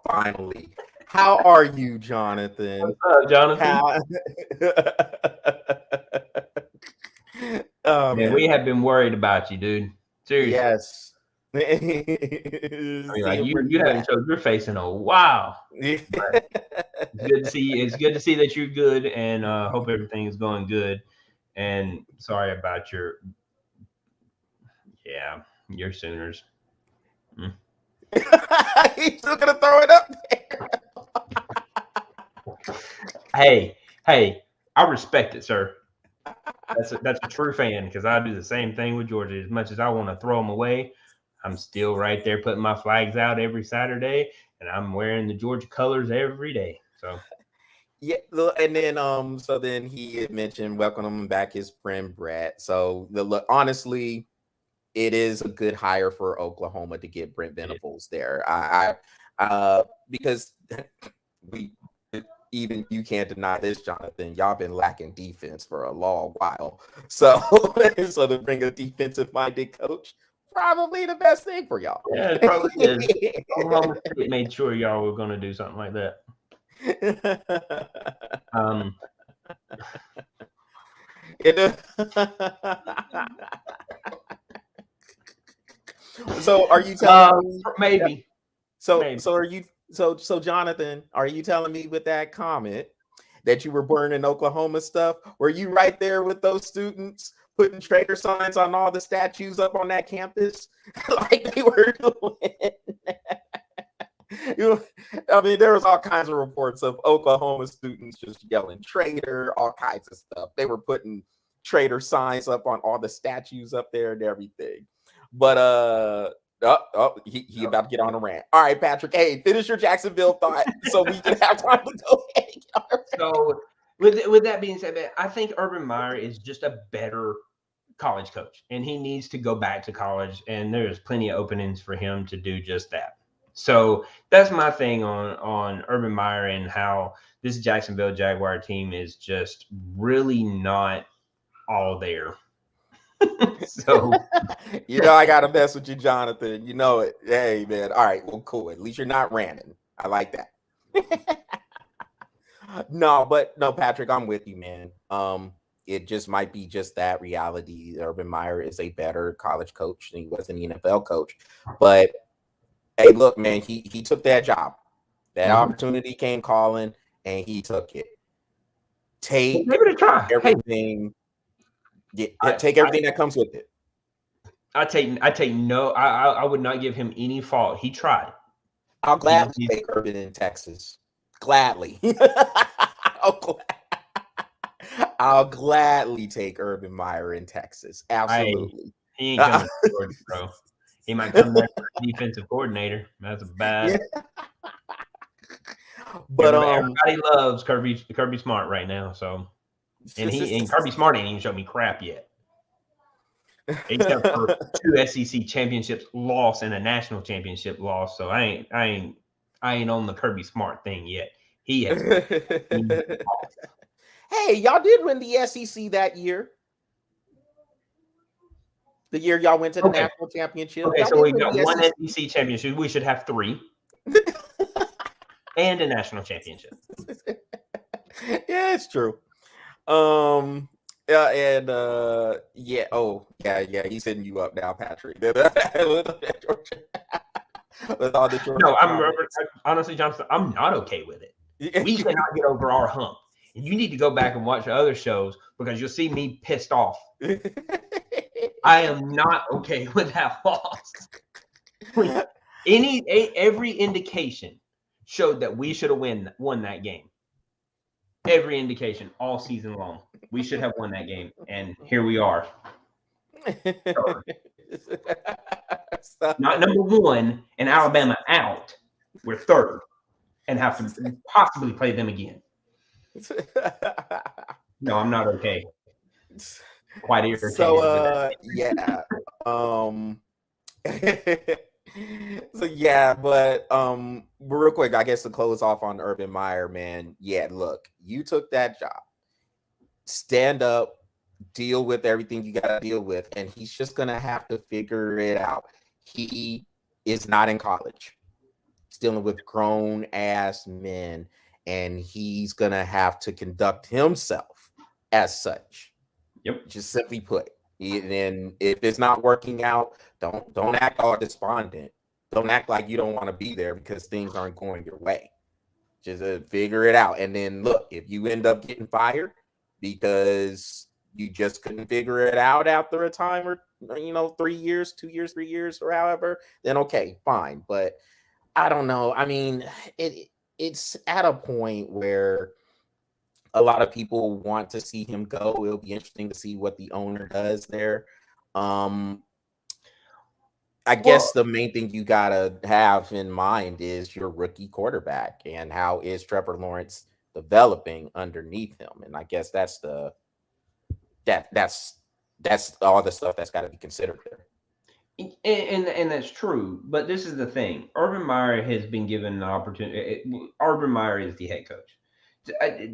finally. How are you, Jonathan? What's up, Jonathan? Man, we have been worried about you, dude. Seriously. Yes. I mean, like you haven't showed your face in a while. It's good to see. It's good to see that you're good, and hope everything is going good. And sorry about your Sooners. He's still gonna throw it up there. Hey, I respect it, sir. That's a true fan, because I do the same thing with Georgia. As much as I want to throw them away, I'm still right there putting my flags out every Saturday, and I'm wearing the Georgia colors every day. So Yeah, and then so then he had mentioned welcoming back his friend Brett. So honestly, it is a good hire for Oklahoma to get Brent Venables there. Because we even you can't deny this, Jonathan. Y'all been lacking defense for a long while. So so to bring a defensive minded coach, probably the best thing for y'all. Yeah, it probably is. Oklahoma State made sure y'all were going to do something like that. So are you telling me maybe? So are you so Jonathan, are you telling me with that comment that you were burning Oklahoma stuff? Were you right there with those students putting traitor signs on all the statues up on that campus like they were doing? I mean, there was all kinds of reports of Oklahoma students just yelling traitor, all kinds of stuff. They were putting traitor signs up on all the statues up there and everything. But he about to get on a rant. All right, Patrick. Hey, finish your Jacksonville thought so we can have time to go ahead. So with that being said, I think Urban Meyer is just a better college coach, and he needs to go back to college, and there's plenty of openings for him to do just that. So that's my thing on Urban Meyer and how this Jacksonville Jaguar team is just really not all there. So I gotta mess with you, Jonathan. You know it. Hey, man. All right, well, cool. At least you're not ranting. I like that. No, Patrick, I'm with you, man. It just might be just that reality. Urban Meyer is a better college coach than he was an NFL coach. But hey, look, man, he took that job. That opportunity came calling, and he took it. Take everything. Take everything that comes with it. I would not give him any fault. He tried. I'll gladly take Urban in Texas. Gladly. I'll gladly take Urban Meyer in Texas. Absolutely. He ain't coming to Georgia, bro. He might come there for defensive coordinator. That's bad. Yeah. But everybody loves Kirby Smart right now. So, and Kirby Smart ain't even showed me crap yet. Except for 2 SEC championships loss and a national championship loss. So I ain't on the Kirby Smart thing yet. He has. Hey, y'all did win the SEC that year. The year y'all went to the national championship. Okay, so we got one SEC championship. We should have 3. And a national championship. Yeah, it's true. Yeah, and yeah. Oh, yeah. He's hitting you up now, Patrick. With all the no, honestly, Johnson, I'm not okay with it. We cannot get over our hump. And you need to go back and watch the other shows because you'll see me pissed off. I am not okay with that loss. Every indication showed that we should have won that game. Every indication all season long. We should have won that game. And here we are. Not number 1 and Alabama out. We're 3rd and have to possibly play them again. No, I'm not okay. Quite irritated. So yeah. So yeah, but real quick, I guess to close off on Urban Meyer, man. Yeah, look, you took that job. Stand up, deal with everything you got to deal with, and he's just gonna have to figure it out. He is not in college. He's dealing with grown ass men, and he's gonna have to conduct himself as such. Yep. Just simply put. And if it's not working out, don't act all despondent. Don't act like you don't want to be there because things aren't going your way. Just figure it out. And then look, if you end up getting fired because you just couldn't figure it out after a time or 3 years, 2 years, 3 years, or however, then okay, fine. But I don't know. I mean, it's at a point where a lot of people want to see him go. It'll be interesting to see what the owner does there. I guess the main thing you gotta have in mind is your rookie quarterback and how is Trevor Lawrence developing underneath him. And I guess that's all the stuff that's got to be considered there. And that's true, but this is the thing. Urban Meyer has been given an opportunity. Urban Meyer is the head coach.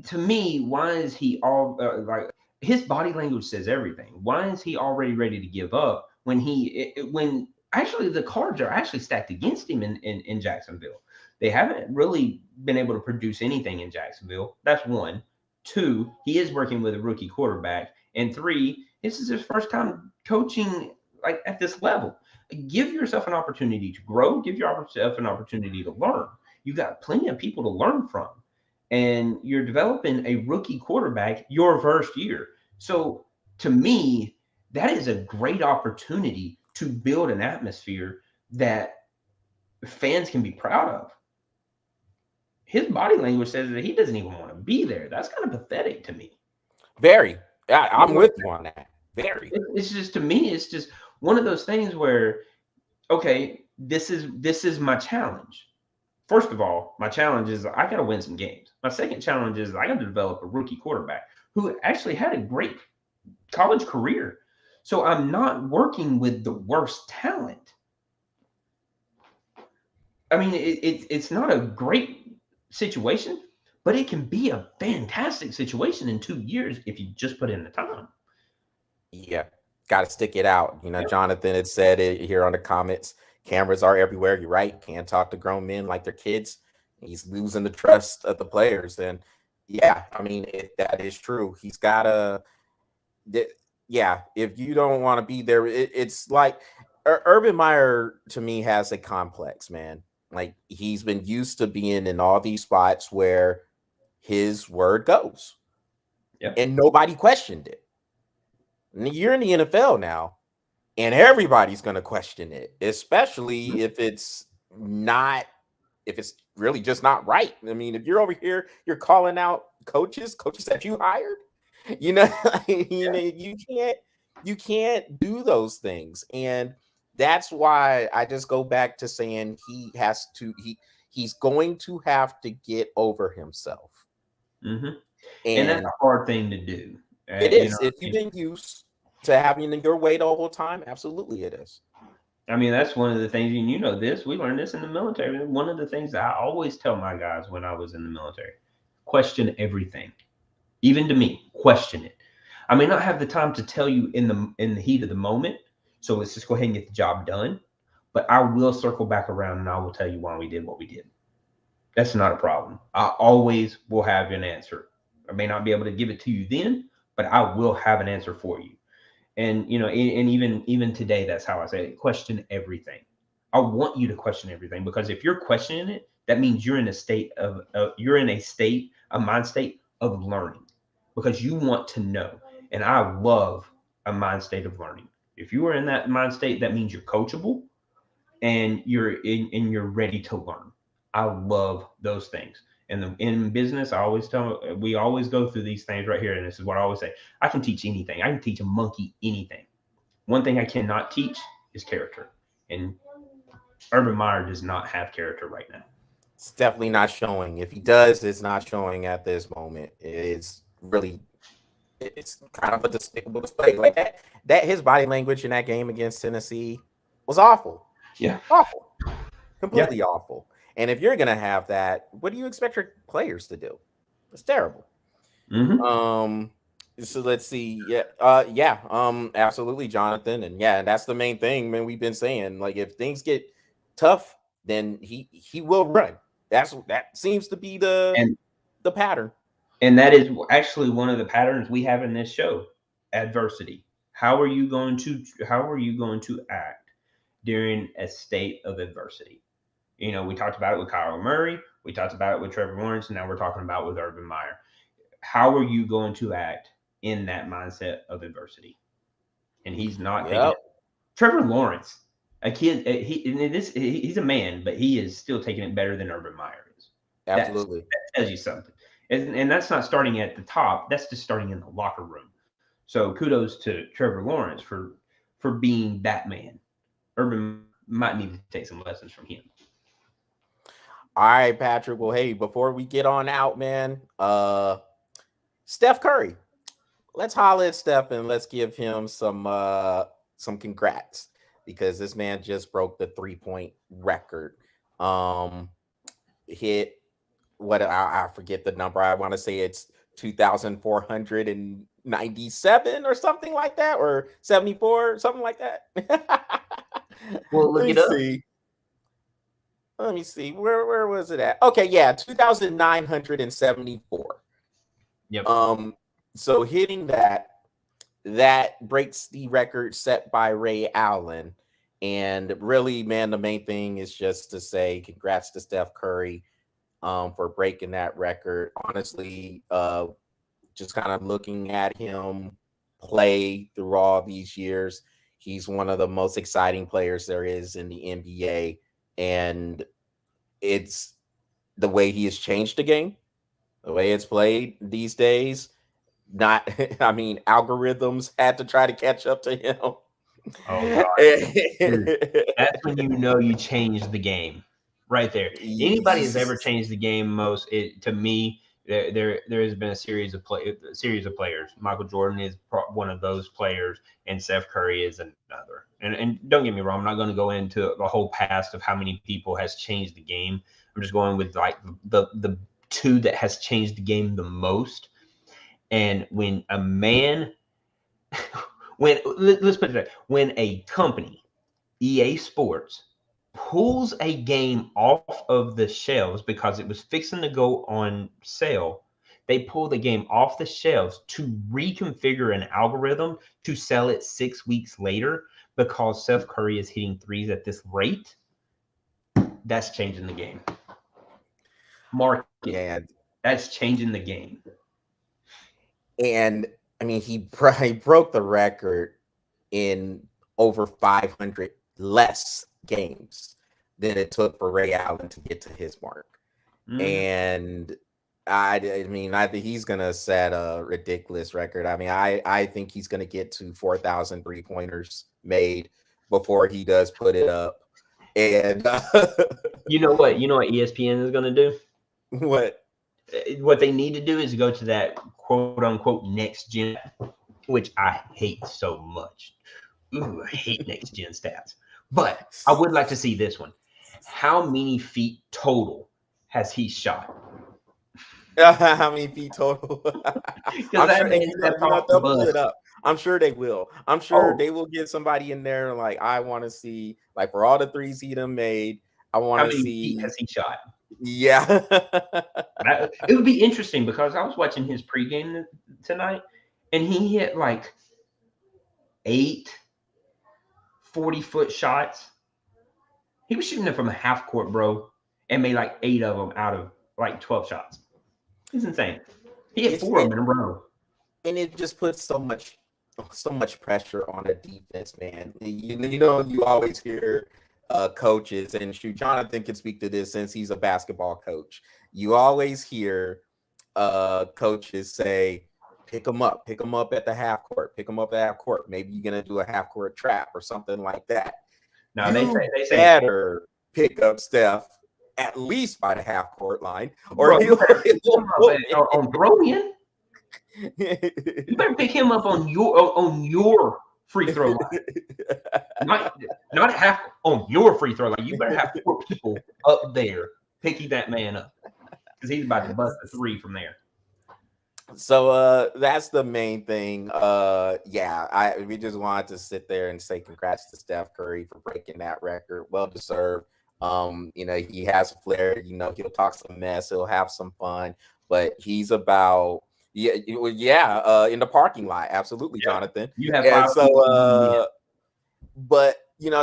To me, why is he all like his body language says everything? Why is he already ready to give up when actually the cards are actually stacked against him in Jacksonville? They haven't really been able to produce anything in Jacksonville. That's one. Two, he is working with a rookie quarterback, and three, this is his first time coaching like at this level. Give yourself an opportunity to grow. Give yourself an opportunity to learn. You got plenty of people to learn from, and you're developing a rookie quarterback your first year. So to me, that is a great opportunity to build an atmosphere that fans can be proud of. His body language says that he doesn't even want to be there. That's kind of pathetic to me. Very. I'm with you on that. Very. It's just, to me, it's just one of those things where, okay, this is my challenge. First of all, my challenge is I got to win some games. My second challenge is I got to develop a rookie quarterback who actually had a great college career. So I'm not working with the worst talent. I mean, it's not a great situation, but it can be a fantastic situation in 2 years if you just put in the time. Yeah, got to stick it out. You know, Yeah. Jonathan had said it here on the comments. Cameras are everywhere. You're right. Can't talk to grown men like they're kids. He's losing the trust of the players. And yeah, I mean, that is true. He's got to, yeah, if you don't want to be there, it's like Urban Meyer to me has a complex, man. Like he's been used to being in all these spots where his word goes. Yeah. And nobody questioned it. You're in the NFL now, and everybody's going to question it, especially if it's really just not right. I mean, if you're over here, you're calling out coaches that you hired, you know, you can't do those things. And that's why I just go back to saying he's going to have to get over himself. Mm-hmm. And that's a hard thing to do. It is. If you've been used to having your way the whole time, absolutely it is. I mean, that's one of the things, and we learned this in the military. One of the things that I always tell my guys when I was in the military, question everything. Even to me, question it. I may not have the time to tell you in the heat of the moment, so let's just go ahead and get the job done. But I will circle back around and I will tell you why we did what we did. That's not a problem. I always will have an answer. I may not be able to give it to you then, but I will have an answer for you. And and even today, that's how I say it. Question everything. I want you to question everything, because if you're questioning it, that means you're in a mind state of learning, because you want to know. And I love a mind state of learning. If you are in that mind state, that means you're coachable and you're ready to learn. I love those things. And in business, we always go through these things right here. And this is what I always say. I can teach anything. I can teach a monkey anything. One thing I cannot teach is character. And Urban Meyer does not have character right now. It's definitely not showing. If he does, it's not showing at this moment. It's kind of a despicable display. Like that his body language in that game against Tennessee was awful. Yeah. Awful. Completely awful. And if you're gonna have that, what do you expect your players to do? It's terrible. Mm-hmm. So let's see. Absolutely, Jonathan. And that's the main thing, man. We've been saying, like, if things get tough, then he will run. That seems to be the pattern. And that is actually one of the patterns we have in this show. Adversity. How are you going to act during a state of adversity? We talked about it with Kyler Murray. We talked about it with Trevor Lawrence. And now we're talking about with Urban Meyer. How are you going to act in that mindset of adversity? And he's not taking it. Trevor Lawrence, a kid, he's a man, but he is still taking it better than Urban Meyer is. Absolutely. That tells you something. And that's not starting at the top. That's just starting in the locker room. So kudos to Trevor Lawrence for being that man. Urban might need to take some lessons from him. All right, Patrick. Well, hey, before we get on out, man, Steph Curry. Let's holler at Steph and let's give him some congrats because this man just broke the 3-point record. Um, hit what I forget the number. I want to say it's 2,497 or something like that, or 74, something like that. Well, look it up. Let me see. Where was it at? Okay, yeah, 2,974. Yep. So hitting that breaks the record set by Ray Allen. And really, man, the main thing is just to say congrats to Steph Curry for breaking that record. Honestly, just kind of looking at him play through all these years, he's one of the most exciting players there is in the NBA. And it's the way he has changed the game, the way it's played these days. Not, I mean, algorithms had to try to catch up to him. Oh, God. That's when you know you changed the game right there. Anybody has ever changed the game most, to me, there has been a series of players. Michael Jordan is one of those players, and Steph Curry is another. And don't get me wrong, I'm not going to go into the whole past of how many people has changed the game. I'm just going with like the two that has changed the game the most. And when a man, let's put it that, when a company, EA Sports, pulls a game off of the shelves because it was fixing to go on sale, they pull the game off the shelves to reconfigure an algorithm to sell it 6 weeks later because Steph Curry is hitting threes at this rate. That's changing the game. Market. Yeah, that's changing the game. And I mean, he broke the record in over 500 less games than it took for Ray Allen to get to his mark. And I think he's gonna set a ridiculous record. I mean, I think he's gonna get to 4,000 3-pointers made before he does put it up. And you know what ESPN is gonna do? What they need to do is go to that quote unquote next gen, which I hate so much. Ooh, I hate next gen stats. But I would like to see this one. How many feet total has he shot? How many feet total? I'm sure they'll pull it up. I'm sure they will. I'm sure they will get somebody in there. Like, I want to see, like, for all the threes he done made, I want to see. How many feet has he shot? Yeah. It would be interesting because I was watching his pregame tonight and he hit like 8 40-foot shots. He was shooting it from a half court, bro, and made like 8 of them out of like 12 shots. It's insane. He hit 4 of them in a row. And it just puts so much pressure on the defense, man. You always hear coaches, and shoot, Jonathan can speak to this since he's a basketball coach. You always hear coaches say, pick them up at the half court, maybe you're gonna do a half court trap or something like that. Now they say better pick up Steph at least by the half court line, or on throw-in. You better pick him up on your free throw line. Not half on your free throw line. You better have 4 people up there picking that man up because he's about to bust a 3 from there. So that's the main thing. We just wanted to sit there and say congrats to Steph Curry for breaking that record. Well deserved. He has a flair. He'll talk some mess. He'll have some fun, but he's about in the parking lot. Absolutely, yeah. Jonathan. You have but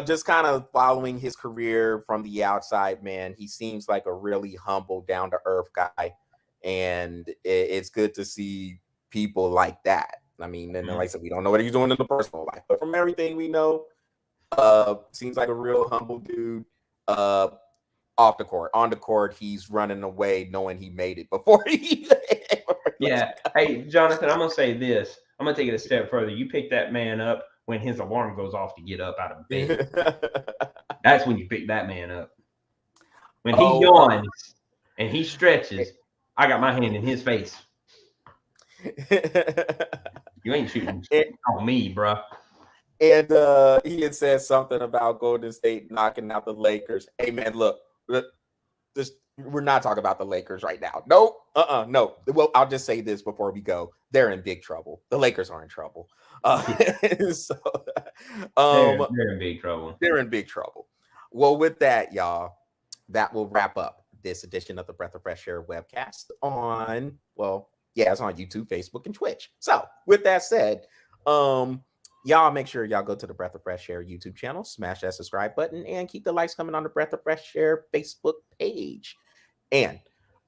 just kind of following his career from the outside, man, he seems like a really humble, down to earth guy, and it's good to see people like that. I mean, and like I said, we don't know what he's doing in the personal life, but from everything we know, seems like a real humble dude. Off the court, on the court, he's running away knowing he made it before he. Yeah. Hey, Jonathan, I'm gonna say this. I'm gonna take it a step further. You pick that man up when his alarm goes off to get up out of bed. That's when you pick that man up. When he yawns and he stretches, I got my hand in his face. You ain't shooting on me, bro. And he had said something about Golden State knocking out the Lakers. Hey, man, look, we're not talking about the Lakers right now. Nope. No. Well, I'll just say this before we go. They're in big trouble. The Lakers are in trouble. So, they're in big trouble. They're in big trouble. Well, with that, y'all, that will wrap up this edition of the Breath of Fresh Air webcast on, it's on YouTube, Facebook, and Twitch. So, with that said, y'all make sure y'all go to the Breath of Fresh Air YouTube channel, smash that subscribe button, and keep the likes coming on the Breath of Fresh Air Facebook page. And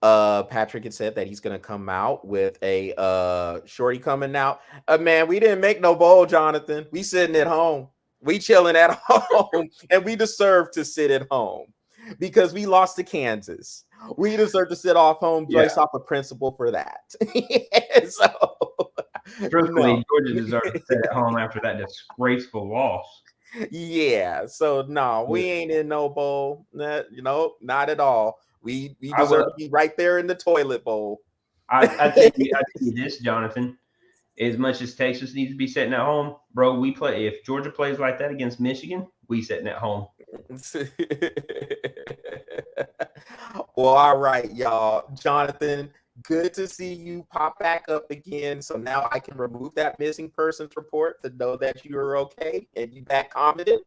Patrick had said that he's gonna come out with a shorty coming out. Man, we didn't make no bowl, Jonathan. We sitting at home. We chilling at home, and we deserve to sit at home because we lost to Kansas. We deserve to sit off home based off of principle for that. So, truthfully, Georgia deserves to sit at home after that disgraceful loss. Yeah, so no, we ain't in no bowl. Not at all. We deserve to be right there in the toilet bowl. I think this, Jonathan. As much as Texas needs to be sitting at home, bro, we play. If Georgia plays like that against Michigan, we sitting at home. Well, all right, y'all. Jonathan, good to see you pop back up again. So now I can remove that missing persons report to know that you are okay and you back competent.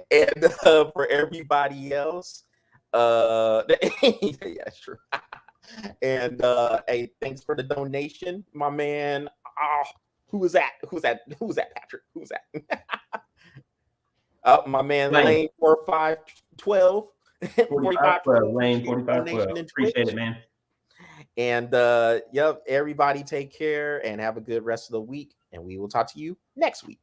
And for everybody else, yeah, true. And hey, thanks for the donation, my man. Who was that? Who's that, Patrick? Who's that? My man Lane 4512. 4512. Lane 4512. Appreciate it, man. And everybody take care and have a good rest of the week. And we will talk to you next week.